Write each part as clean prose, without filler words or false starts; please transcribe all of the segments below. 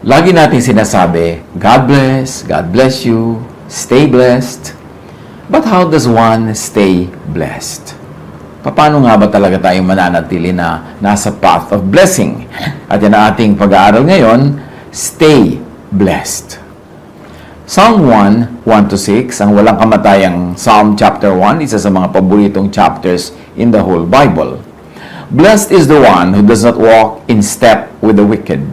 Lagi natin sinasabi, God bless you, stay blessed. But how does one stay blessed? Paano nga ba talaga tayong mananatili na nasa path of blessing? At yan ang ating pag-aaral ngayon, stay blessed. Psalm 1, 1-6, ang walang kamatayang Psalm chapter 1, isa sa mga paboritong chapters in the whole Bible. Blessed is the one who does not walk in step with the wicked,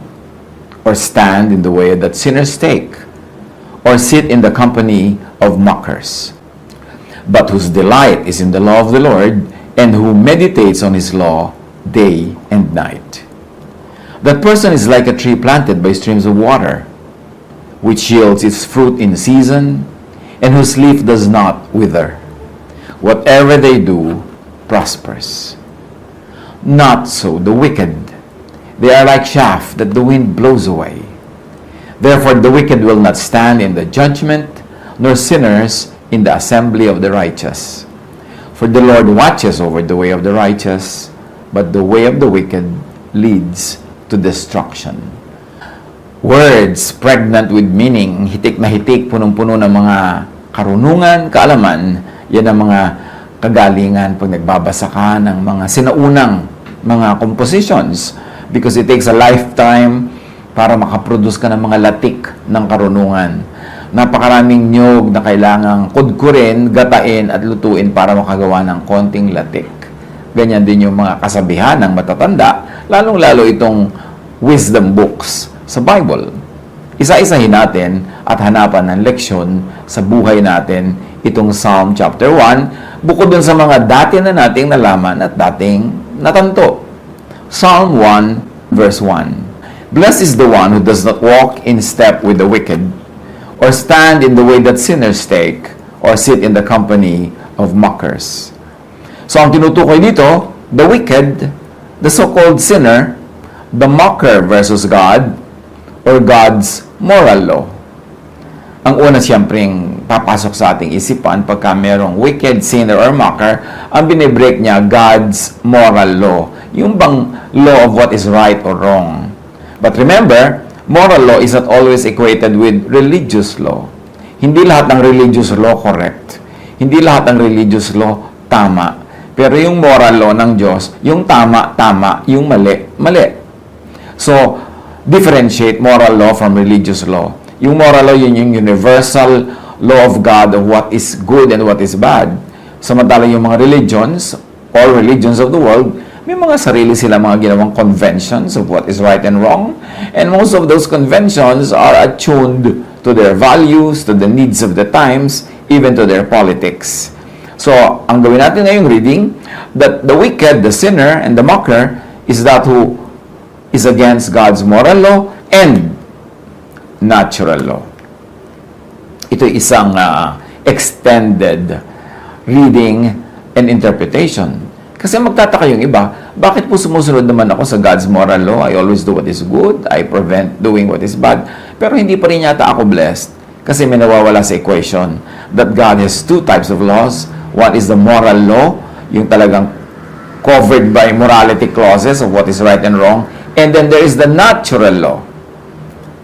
or stand in the way that sinners take, or sit in the company of mockers, but whose delight is in the law of the Lord, and who meditates on his law day and night. That person is like a tree planted by streams of water, which yields its fruit in season, and whose leaf does not wither. Whatever they do prospers. Not so the wicked. They are like chaff that the wind blows away. Therefore the wicked will not stand in the judgment, nor sinners in the assembly of the righteous. For the Lord watches over the way of the righteous, but the way of the wicked leads to destruction. Words pregnant with meaning, hitik na hitik, punong-puno ng mga karunungan, kaalaman, yan ang mga kagalingan pag nagbabasa ka ng mga sinaunang mga compositions, because it takes a lifetime para makaproduce ka ng mga latik ng karunungan. Napakaraming niyog na kailangang kudkurin, gatain at lutuin para makagawa ng konting latik. Ganyan din yung mga kasabihan ng matatanda, lalong-lalo itong wisdom books sa Bible. Isa-isahin natin at hanapan ng leksyon sa buhay natin itong Psalm chapter 1, bukod dun sa mga dati na nating nalaman at dating natanto. Psalm 1 verse 1. Blessed is the one who does not walk in step with the wicked, or stand in the way that sinners take, or sit in the company of mockers. So ang tinutukoy dito, the wicked, the so-called sinner, the mocker versus God, or God's moral law. Ang una siyempreng papasok sa ating isipan pagka merong wicked, sinner, or mocker, ang binibreak niya, God's moral law. Yung bang law of what is right or wrong. But remember, moral law is not always equated with religious law. Hindi lahat ng religious law correct. Hindi lahat ng religious law tama. Pero yung moral law ng Diyos, yung tama, tama, yung mali, mali. So, differentiate moral law from religious law. Yung moral law, yun yung universal law of God of what is good and what is bad. Samantalang yung mga religions, all religions of the world, may mga sarili sila mga ginawang conventions of what is right and wrong. And most of those conventions are attuned to their values, to the needs of the times, even to their politics. So, ang gawin natin ngayong reading, that the wicked, the sinner, and the mocker is that who is against God's moral law and natural law. Ito isang extended reading and interpretation. Kasi magtataka yung iba, bakit po sumusunod naman ako sa God's moral law? I always do what is good, I prevent doing what is bad. Pero hindi pa rin yata ako blessed kasi may nawawala sa equation that God has two types of laws. One is the moral law, yung talagang covered by morality clauses of what is right and wrong. And then there is the natural law.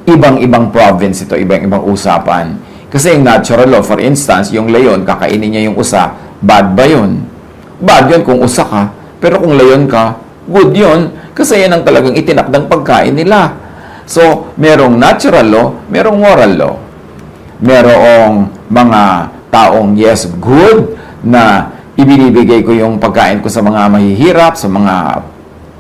Ibang-ibang province ito, ibang-ibang usapan. Kasi yung natural law, for instance, yung leon, kakainin niya yung usa, bad ba yun? Bad yun kung usa ka, pero kung leon ka, good yun, kasi yan ang talagang itinakdang pagkain nila. So, merong natural law, merong moral law. Merong mga taong, yes, good, na ibinibigay ko yung pagkain ko sa mga mahihirap, sa mga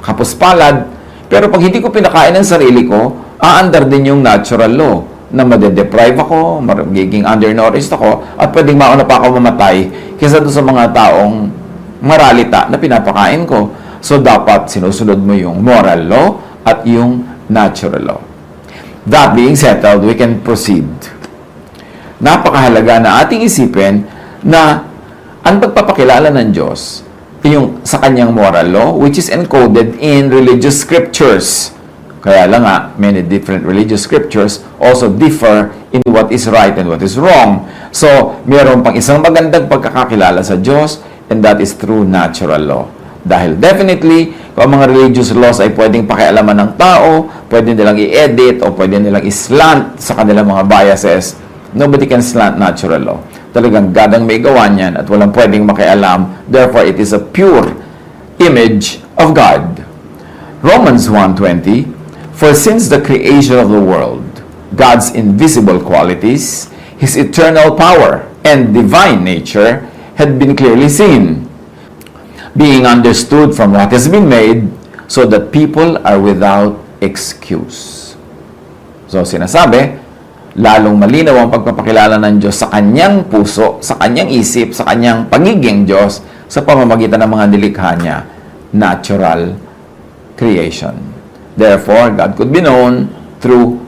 kapuspalad, pero pag hindi ko pinakain ng sarili ko, aandar din yung natural law na madedeprive ako, magiging undernourished ako, at pwedeng mauna pa ako mamatay kaysa doon sa mga taong maralita na pinapakain ko. So, dapat sinusunod mo yung moral law at yung natural law. That being settled, we can proceed. Napakahalaga na ating isipin na ang pagpapakilala ng Diyos yung sa kanyang moral law, which is encoded in religious scriptures. Kaya lang nga, many different religious scriptures also differ in what is right and what is wrong. So, mayroon pang isang magandang pagkakakilala sa Diyos, and that is through natural law. Dahil definitely, Kung ang mga religious laws ay pwedeng pakialaman ng tao, pwede nilang i-edit, o pwede nilang i-slant sa kanilang mga biases, nobody can slant natural law. Talagang God ang may gawa niyan at walang pwedeng makialam. Therefore, it is a pure image of God. Romans 1:20, for since the creation of the world, God's invisible qualities, His eternal power and divine nature had been clearly seen, being understood from what has been made, so that people are without excuse. So, sinasabi, lalong malinaw ang pagpapakilala ng Diyos sa kanyang puso, sa kanyang isip, sa kanyang pagiging Diyos, sa pamamagitan ng mga nilikha niya, natural creation. Therefore, God could be known through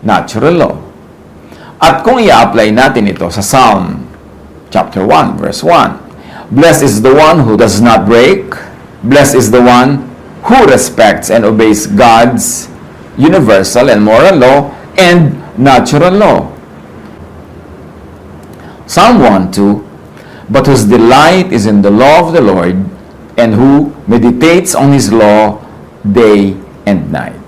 natural law. At kung i-apply natin ito sa Psalm chapter 1, verse 1, blessed is the one who does not break, blessed is the one who respects and obeys God's universal and moral law and natural law. Psalm 1:2, but whose delight is in the law of the Lord, and who meditates on His law day and night.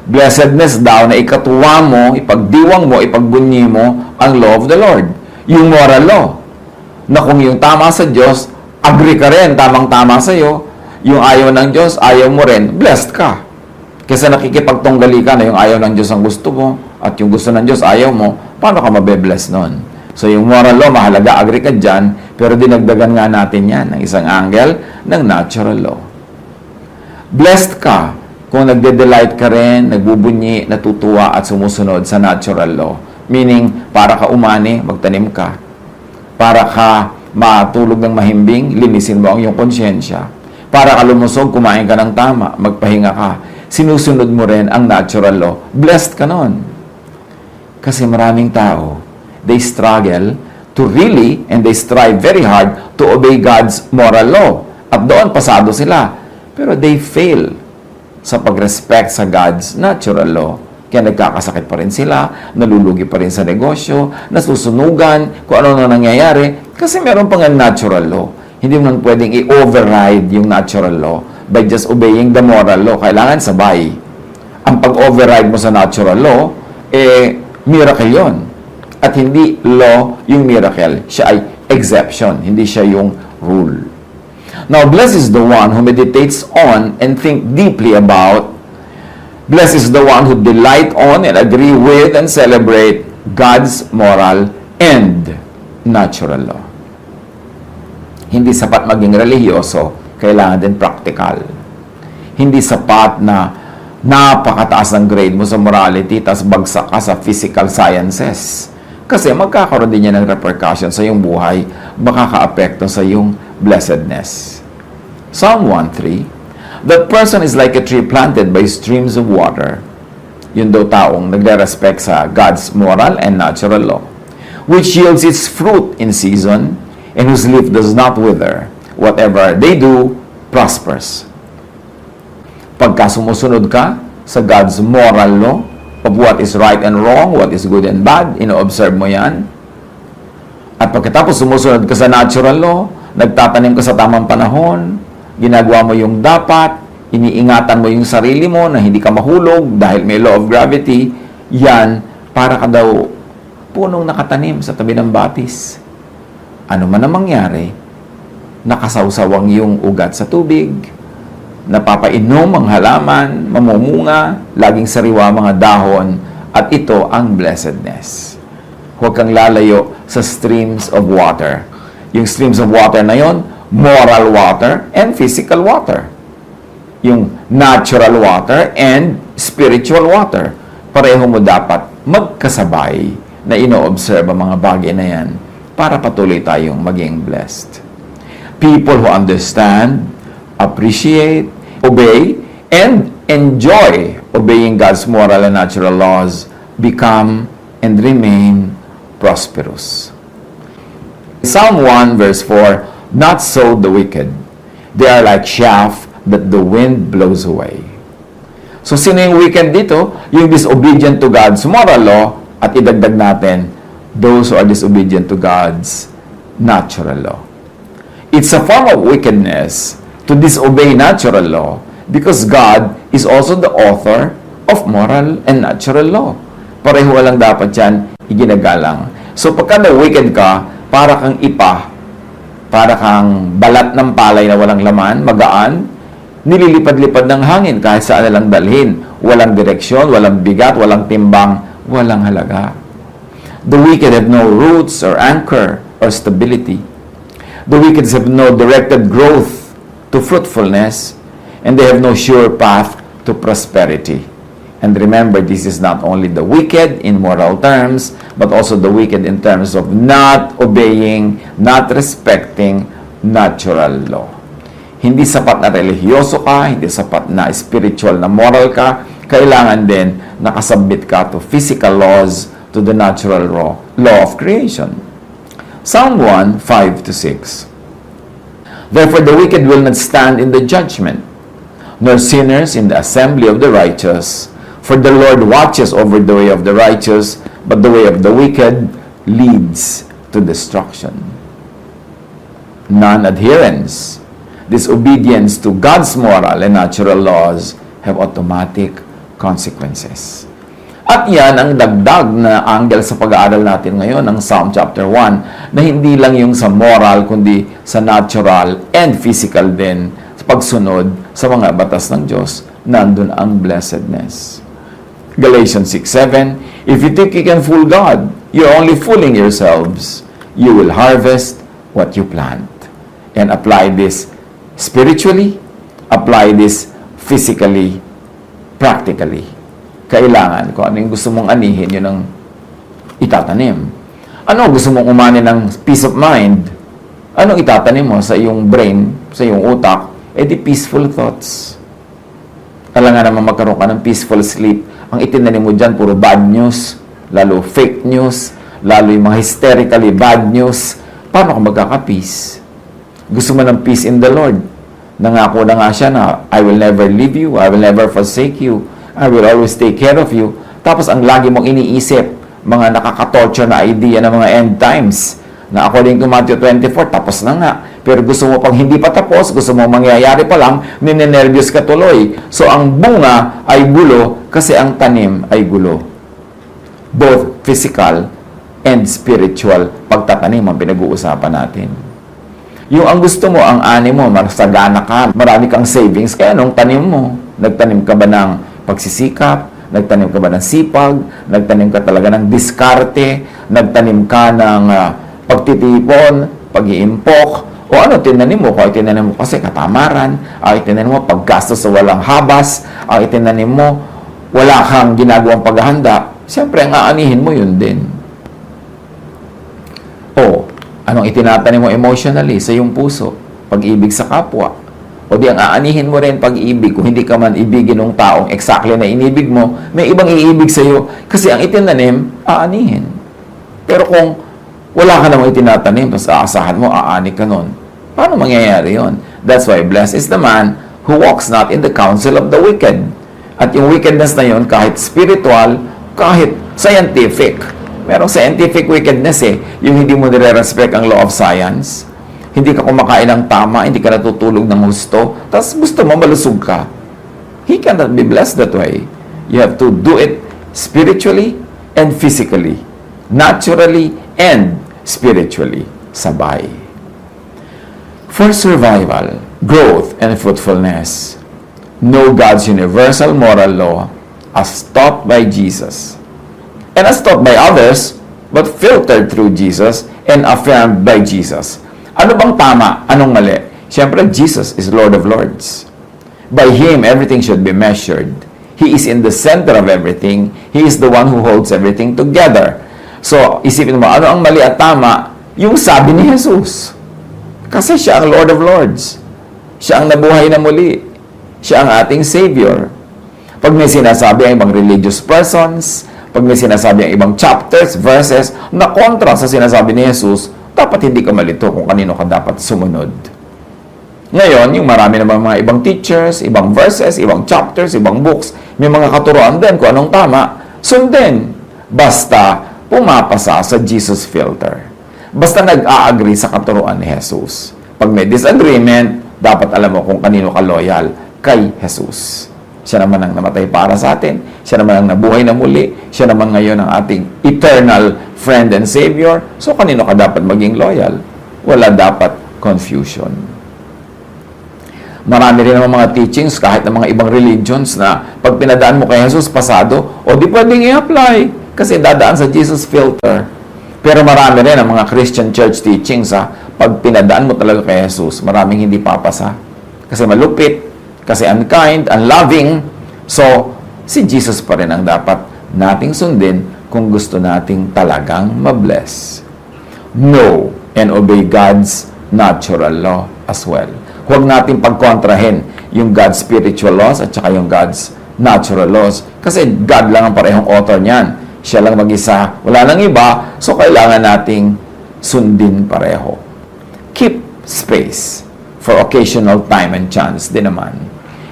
Blessedness daw na ikatuwa mo, ipagdiwang mo, ipagbunyi mo ang law of the Lord. Yung moral law. Na kung yung tama sa Diyos, agree ka rin, tamang-tama sa'yo. Yung ayaw ng Diyos, ayaw mo rin, blessed ka. Kasi nakikipagtunggali ka na yung ayaw ng Diyos ang gusto mo, at yung gusto ng Diyos ayaw mo, paano ka mabe-bless nun? So yung moral law, mahalaga, agree ka dyan, pero dinagdagan nga natin yan ng isang angle ng natural law. Blessed ka kung nagde-delight ka rin, nagbubunyi, natutuwa at sumusunod sa natural law. Meaning, para ka umani, magtanim ka. Para ka matulog ng mahimbing, linisin mo ang iyong konsyensya. Para ka lumusog, kumain ka ng tama, magpahinga ka. Sinusunod mo rin ang natural law. Blessed ka nun. Kasi maraming tao, they struggle to really, and they strive very hard to obey God's moral law. At doon, pasado sila. Pero they fail sa pag-respect sa God's natural law. Kaya nagkakasakit pa rin sila, nalulugi pa rin sa negosyo, nasusunugan, kung ano na nangyayari, kasi meron pang natural law. Hindi mo pwedeng i-override yung natural law by just obeying the moral law. Kailangan sabay. Ang pag-override mo sa natural law, miracle yon. At hindi law yung miracle. Siya ay exception, hindi siya yung rule. Now, blessed is the one who meditates on and think deeply about. Blessed is the one who delight on and agree with and celebrate God's moral and natural law. Hindi sapat maging religyoso, kailangan din practical. Hindi sapat na napakataas ng grade mo sa morality, tas bagsak ka sa physical sciences. Kasi magkakaroon din yan ng repercussion sa iyong buhay, baka ka-apekto sa iyong blessedness. Psalm 1:3, that person is like a tree planted by streams of water. Yun daw taong nagre-respect sa God's moral and natural law, which yields its fruit in season, and whose leaf does not wither. Whatever they do, prospers. Pagka sumusunod ka sa God's moral law of what is right and wrong, what is good and bad, ino-observe mo yan. At pagkatapos sumusunod ka sa natural law, nagtatanim ka sa tamang panahon, ginagawa mo yung dapat, iniingatan mo yung sarili mo na hindi ka mahulog dahil may law of gravity, yan, para ka daw punong nakatanim sa tabi ng batis. Ano man ang mangyari, nakasawsawang yung ugat sa tubig, napapainom ang halaman, mamumunga, laging sariwa mga dahon, at ito ang blessedness. Huwag kang lalayo sa streams of water. Yung streams of water na yon, moral water and physical water. Yung natural water and spiritual water. Pareho mo dapat magkasabay na ino-observe ang mga bagay na yan para patuloy tayong maging blessed. People who understand, appreciate, obey, and enjoy obeying God's moral and natural laws become and remain prosperous. Psalm 1 verse 4, not so the wicked. They are like chaff that the wind blows away. So, sino yung wicked dito? Yung disobedient to God's moral law, at idagdag natin, those who are disobedient to God's natural law. It's a form of wickedness to disobey natural law because God is also the author of moral and natural law. Pareho lang dapat yan iginagalang. So pagka na-wicked ka, para kang ipa, para kang balat ng palay na walang laman, magaan, nililipad-lipad ng hangin kahit saan na lang dalhin. Walang direksyon, walang bigat, walang timbang, walang halaga. The wicked have no roots or anchor or stability. The wicked have no directed growth to fruitfulness, and they have no sure path to prosperity. And remember, this is not only the wicked in moral terms, but also the wicked in terms of not obeying, not respecting natural law. Hindi sapat na religyoso ka, hindi sapat na spiritual na moral ka, kailangan din nakasubmit ka to physical laws, to the natural law of creation. Psalm 1, 5-6. Therefore the wicked will not stand in the judgment, nor sinners in the assembly of the righteous. For the Lord watches over the way of the righteous, but the way of the wicked leads to destruction. Non-adherence, disobedience to God's moral and natural laws have automatic consequences. At yan ang dagdag na angle sa pag-aaral natin ngayon ng Psalm chapter 1, na hindi lang yung sa moral, kundi sa natural and physical din, sa pagsunod sa mga batas ng Diyos, nandun ang blessedness. Galatians 6:7, if you think you can fool God, you're only fooling yourselves. You will harvest what you plant. And apply this spiritually, apply this physically, practically. Kailangan, kung ano yung gusto mong anihin, yun ang itatanim. Ano gusto mong umani ng peace of mind? Anong itatanim mo sa iyong brain, sa iyong utak? Eh di peaceful thoughts. Kailangan naman magkaroon ka ng peaceful sleep. Ang itinanim mo dyan, puro bad news, lalo fake news, lalo yung mga hysterically bad news. Paano ka magkaka-peace? Gusto mo ng peace in the Lord. Nangako na nga siya na, I will never leave you, I will never forsake you, I will always take care of you. Tapos ang lagi mong iniisip, mga nakaka-torture na idea ng mga end times, na according to Matthew 24, tapos na nga. Pero gusto mo pang hindi pa tapos, gusto mo mangyayari pa lang, ninenervyos ka tuloy. So ang bunga ay gulo kasi ang tanim ay gulo. Both physical and spiritual pagtatanim ang pinag-uusapan natin. Yung ang gusto mo, ang ani mo, masagana ka, marami kang savings, kaya anong tanim mo? Nagtanim ka ba ng pagsisikap? Nagtanim ka ba ng sipag? Nagtanim ka talaga ng diskarte? Nagtanim ka ng pagtitipon, pag-iimpok? O ano tinanim mo? Kung itinanim mo kasi katamaran, ang itinanim mo paggastos sa walang habas, ang itinanim mo wala kang ginagawang paghahanda, siyempre ang aanihin mo yun din. O, anong itinatanim mo emotionally sa iyong puso? Pag-ibig sa kapwa. O di ang aanihin mo rin pag-ibig. Kung hindi ka man ibigin ng taong exactly na inibig mo, may ibang iibig sa iyo kasi ang itinanim, aanihin. Pero kung wala ka namang itinatanim, tapos aasahan mo, aani ka nun, paano mangyayari yon? That's why blessed is the man who walks not in the counsel of the wicked. At yung wickedness na yon, kahit spiritual, kahit scientific, merong scientific wickedness yung hindi mo nire-respect ang law of science, hindi ka kumakain ng tama, hindi ka natutulog ng husto, tapos gusto mo malusog ka. He cannot be blessed that way. You have to do it spiritually and physically, naturally and spiritually, sabay. For survival, growth, and fruitfulness, know God's universal moral law as taught by Jesus, and as taught by others, but filtered through Jesus and affirmed by Jesus. Ano bang tama? Anong mali? Siyempre, Jesus is Lord of Lords. By Him, everything should be measured. He is in the center of everything. He is the one who holds everything together. So, isipin mo, ano ang mali at tama? Yung sabi ni Jesus. Kasi siya ang Lord of Lords. Siya ang nabuhay na muli. Siya ang ating Savior. Pag may sinasabi ang ibang religious persons, pag may sinasabi ang ibang chapters, verses, na kontra sa sinasabi ni Jesus, dapat hindi ka malito kung kanino ka dapat sumunod. Ngayon, yung marami namang mga ibang teachers, ibang verses, ibang chapters, ibang books, may mga katuroan din kung anong tama, sundin. Basta pumapasa sa Jesus filter. Basta nag-a-agree sa katuroan ni Jesus. Pag may disagreement, dapat alam mo kung kanino ka loyal. Kay Jesus. Siya naman ang namatay para sa atin. Siya naman ang nabuhay na muli. Siya naman ngayon ang ating eternal friend and Savior. So, kanino ka dapat maging loyal? Wala dapat confusion. Marami rin naman mga teachings kahit ng mga ibang religions na pag pinadaan mo kay Jesus, pasado, o di pwedeng i-apply kasi dadaan sa Jesus filter. Pero marami rin ang mga Christian church teachings pag pinadaan mo talaga kay Jesus, maraming hindi papasa. Kasi malupit, kasi unkind, unloving. So, si Jesus pa rin ang dapat nating sundin kung gusto nating talagang mabless. Know and obey God's natural law as well. Huwag natin pagkontrahin yung God's spiritual laws at saka yung God's natural laws. Kasi God lang ang parehong author niyan. Siya lang mag-isa. Wala nang iba. So, kailangan nating sundin pareho. Keep space for occasional time and chance din naman.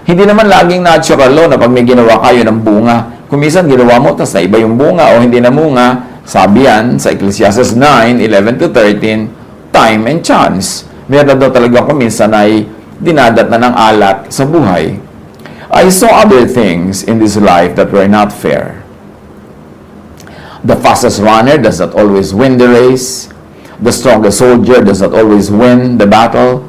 Hindi naman laging natural law na pag may ginawa kayo ng bunga. Kung minsan ginawa mo, tapos na iba yung bunga o hindi na bunga, sabi yan sa Ecclesiastes 9:11-13, time and chance. Meron daw talaga kung minsan ay dinadat na ng alat sa buhay. I saw other things in this life that were not fair. The fastest runner does not always win the race. The strongest soldier does not always win the battle.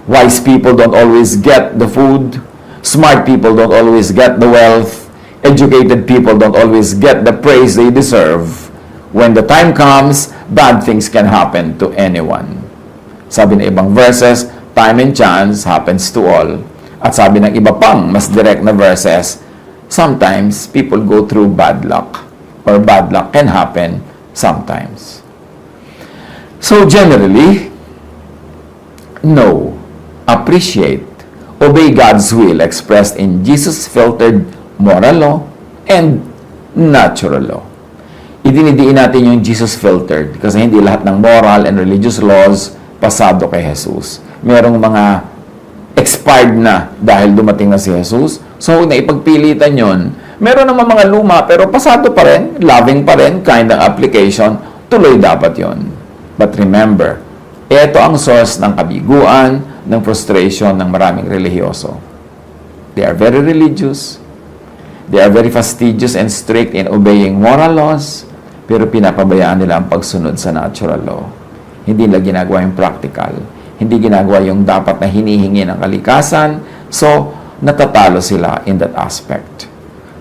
Wise people don't always get the food. Smart people don't always get the wealth. Educated people don't always get the praise they deserve. When the time comes, bad things can happen to anyone. Sabi ng ibang verses, time and chance happens to all. At sabi ng iba pang, mas direct na verses, sometimes people go through bad luck. Or bad luck can happen sometimes. So generally, know, appreciate, obey God's will expressed in Jesus-filtered moral law and natural law. Idinidiin natin yung Jesus-filtered kasi hindi lahat ng moral and religious laws pasado kay Jesus. Merong mga expired na dahil dumating na si Jesus. So, huwag na ipagpilitan yon. Meron naman mga luma pero pasado pa rin, loving pa rin, kind ng application, tuloy dapat yon. But remember, ito ang source ng kabiguan, ng frustration ng maraming relihiyoso. They are very religious. They are very fastidious and strict in obeying moral laws, pero pinapabayaan nila ang pagsunod sa natural law. Hindi nila ginagawa yung practical. Hindi ginagawa yung dapat na hinihingi ng kalikasan. So, natatalo sila in that aspect.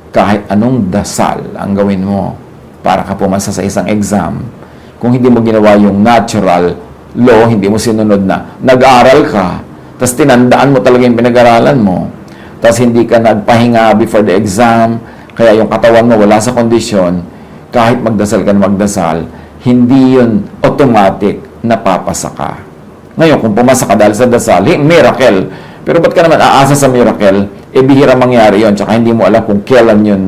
Kahit anong dasal ang gawin mo para ka pumasa sa isang exam, kung hindi mo ginawa yung natural law, hindi mo sinunod na nag-aral ka, tapos tinandaan mo talaga yung pinag-aralan mo, tapos hindi ka nagpahinga before the exam, kaya yung katawan mo wala sa kondisyon, kahit magdasal ka na magdasal, hindi yun automatic na papasa ka. Ngayon, kung pumasa ka dahil sa dasal, miracle. Pero ba't ka naman aasa sa miracle? Bihira mangyari yun, tsaka hindi mo alam kung kailan yun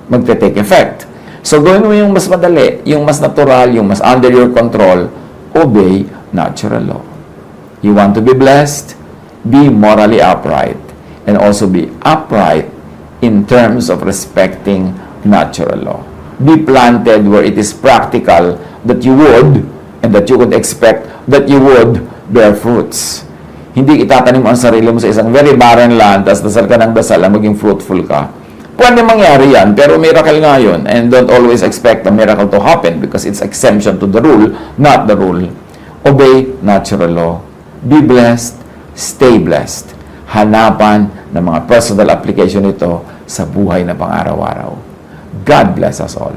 magte-take effect. So, gawin mo yung mas madali, yung mas natural, yung mas under your control, obey natural law. You want to be blessed? Be morally upright and also be upright in terms of respecting natural law. Be planted where it is practical that you would and that you would expect that you would bear fruits. Hindi itatanim mo ang sarili mo sa isang very barren land tapos dasal ka ng dasal ang maging fruitful ka. Pwede mangyari yan, pero miracle nga yun. And don't always expect a miracle to happen because it's exemption to the rule, not the rule. Obey natural law. Be blessed. Stay blessed. Hanapan ng mga personal application nito sa buhay na pang-araw-araw. God bless us all.